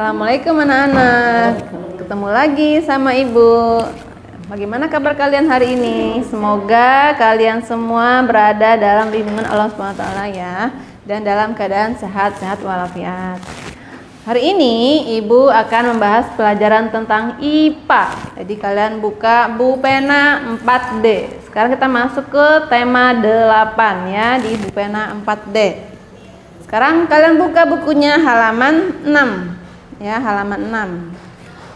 Assalamualaikum anak-anak. Ketemu lagi sama Ibu. Bagaimana kabar kalian hari ini? Semoga kalian semua berada dalam lindungan Allah SWT ya, dan dalam keadaan sehat-sehat walafiat. Hari ini Ibu akan membahas pelajaran tentang IPA. Jadi kalian buka Bu Pena 4D. Sekarang kita masuk ke tema 8 ya, di Bu Pena 4D. Sekarang kalian buka bukunya halaman 6 ya, halaman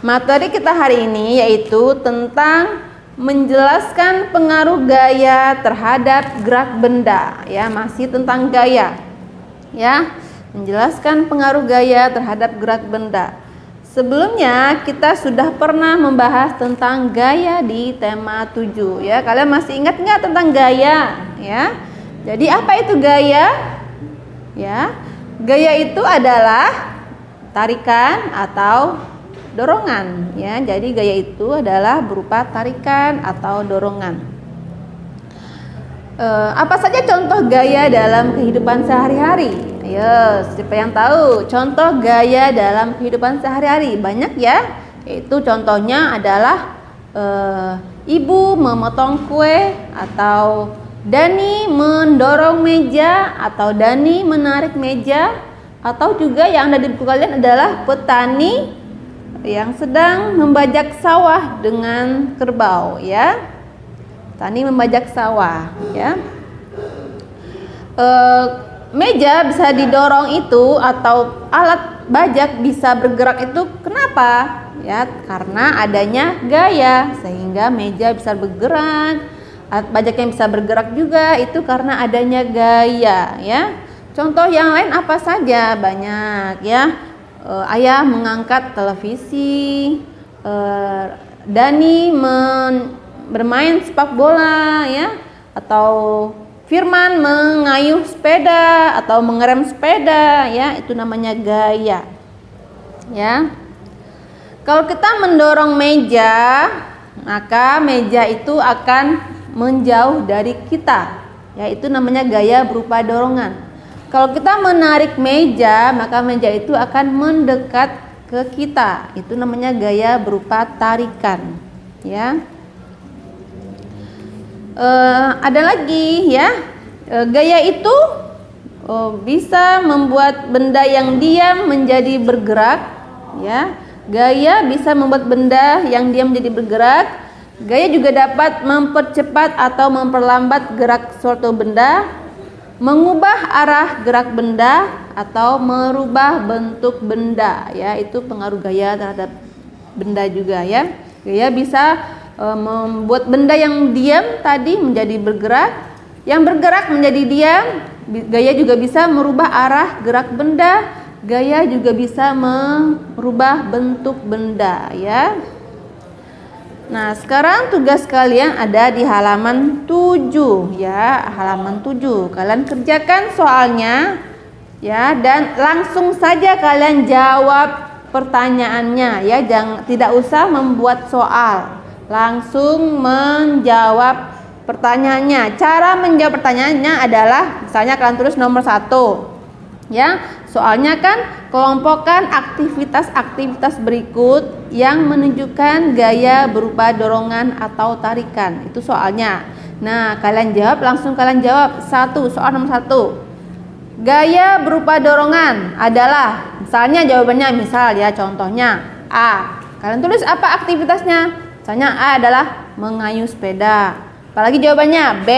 6. Materi kita hari ini yaitu tentang menjelaskan pengaruh gaya terhadap gerak benda ya, masih tentang gaya ya, menjelaskan pengaruh gaya terhadap gerak benda. Sebelumnya kita sudah pernah membahas tentang gaya di tema 7 ya. Kalian masih ingat nggak tentang gaya ya? Jadi apa itu gaya? Ya, gaya itu adalah tarikan atau dorongan ya. Jadi gaya itu adalah berupa tarikan atau dorongan. Apa saja contoh gaya dalam kehidupan sehari-hari? Ayo, siapa yang tahu contoh gaya dalam kehidupan sehari-hari? Banyak ya. Itu contohnya adalah ibu memotong kue, atau Dani mendorong meja, atau Dani menarik meja, atau juga yang ada di buku kalian adalah petani yang sedang membajak sawah dengan kerbau ya. Petani membajak sawah ya. Meja bisa didorong itu, atau alat bajak bisa bergerak itu kenapa? Ya, karena adanya gaya sehingga meja bisa bergerak. Alat bajak yang bisa bergerak juga itu karena adanya gaya ya. Contoh yang lain apa saja? Banyak ya. Ayah mengangkat televisi, Dani bermain sepak bola ya, atau Firman mengayuh sepeda atau mengerem sepeda ya, itu namanya gaya ya. Kalau kita mendorong meja, maka meja itu akan menjauh dari kita ya, itu namanya gaya berupa dorongan. Kalau kita menarik meja, maka meja itu akan mendekat ke kita, itu namanya gaya berupa tarikan ya. Ada lagi ya, gaya itu bisa membuat benda yang diam menjadi bergerak ya. Gaya bisa membuat benda yang diam menjadi bergerak. Gaya juga dapat mempercepat atau memperlambat gerak suatu benda, mengubah arah gerak benda, atau merubah bentuk benda ya. Itu pengaruh gaya terhadap benda juga ya. Gaya bisa membuat benda yang diam tadi menjadi bergerak, yang bergerak menjadi diam. Gaya juga bisa merubah arah gerak benda. Gaya juga bisa merubah bentuk benda ya. Nah, sekarang tugas kalian ada di halaman 7 ya, halaman 7. Kalian kerjakan soalnya ya, dan langsung saja kalian jawab pertanyaannya ya. Tidak usah membuat soal, langsung menjawab pertanyaannya. Cara menjawab pertanyaannya adalah misalnya kalian tulis nomor 1 ya. Soalnya kan kelompokkan aktivitas-aktivitas berikut yang menunjukkan gaya berupa dorongan atau tarikan. Itu soalnya. Nah, kalian jawab, langsung kalian jawab. Soal nomor 1. Gaya berupa dorongan adalah, misalnya jawabannya, misal ya, contohnya A. Kalian tulis apa aktivitasnya? Misalnya A adalah mengayuh sepeda. Apalagi jawabannya B.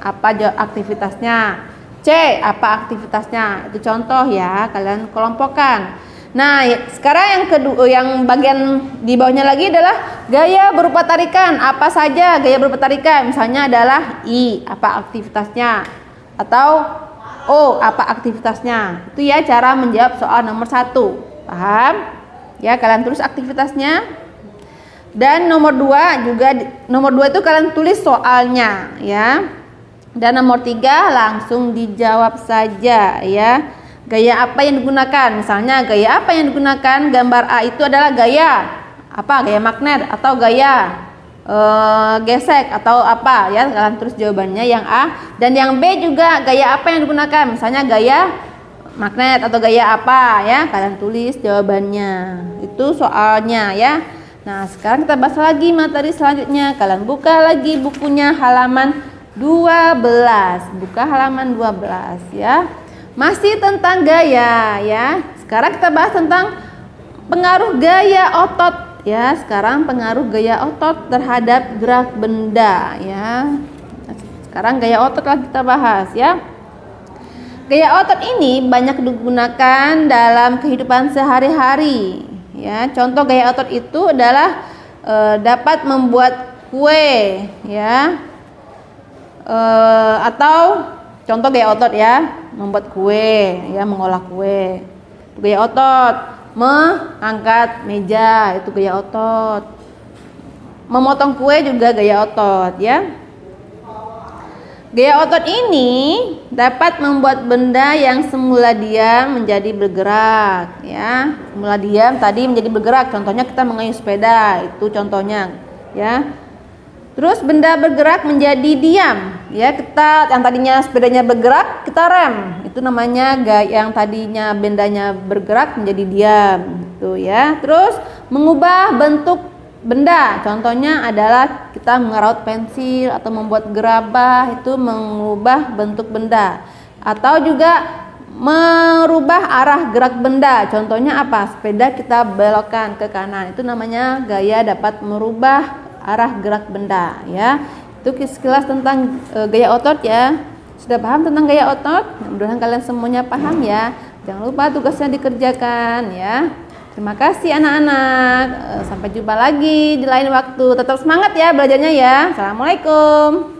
Apa aktivitasnya? C. Apa aktivitasnya? Itu contoh ya, kalian kelompokkan. Nah, sekarang yang kedua, yang bagian di bawahnya lagi adalah gaya berupa tarikan. Apa saja gaya berupa tarikan? Misalnya adalah I. Apa aktivitasnya? Atau O. Apa aktivitasnya? Itu ya cara menjawab soal nomor 1. Paham? Ya, kalian tulis aktivitasnya. Dan nomor 2 juga, nomor 2 itu kalian tulis soalnya ya. Dan nomor 3 langsung dijawab saja ya. Gaya apa yang digunakan? Misalnya gaya apa yang digunakan? Gambar A itu adalah gaya apa? Gaya magnet atau gaya gesek atau apa ya. Kalian tulis jawabannya yang A. Dan yang B juga gaya apa yang digunakan? Misalnya gaya magnet atau gaya apa ya? Kalian tulis jawabannya. Itu soalnya ya. Nah, sekarang kita bahas lagi materi selanjutnya. Kalian buka lagi bukunya halaman 12. Buka halaman 12 ya. Masih tentang gaya ya. Sekarang kita bahas tentang pengaruh gaya otot ya. Sekarang pengaruh gaya otot terhadap gerak benda ya. Sekarang gaya otot lagi kita bahas ya. Gaya otot ini banyak digunakan dalam kehidupan sehari-hari ya. Contoh gaya otot itu adalah dapat membuat kue ya. Atau contoh gaya otot ya, membuat kue ya, mengolah kue. Itu gaya otot. Mengangkat meja itu gaya otot. Memotong kue juga gaya otot ya. Gaya otot ini dapat membuat benda yang semula diam menjadi bergerak ya. Semula diam tadi menjadi bergerak. Contohnya kita mengayuh sepeda, itu contohnya ya. Terus benda bergerak menjadi diam ya. Kita yang tadinya sepedanya bergerak, kita rem. Itu namanya yang tadinya bendanya bergerak menjadi diam gitu ya. Terus mengubah bentuk benda, contohnya adalah kita mengerut pensil atau membuat gerabah, itu mengubah bentuk benda. Atau juga merubah arah gerak benda, contohnya apa? Sepeda kita belokkan ke kanan, itu namanya gaya dapat merubah arah gerak benda ya. Itu sekilas tentang gaya otot ya. Sudah paham tentang gaya otot? Mudah-mudahan kalian semuanya paham ya. Jangan lupa tugasnya dikerjakan ya. Terima kasih anak-anak. Sampai jumpa lagi di lain waktu. Tetap semangat ya belajarnya ya. Assalamualaikum.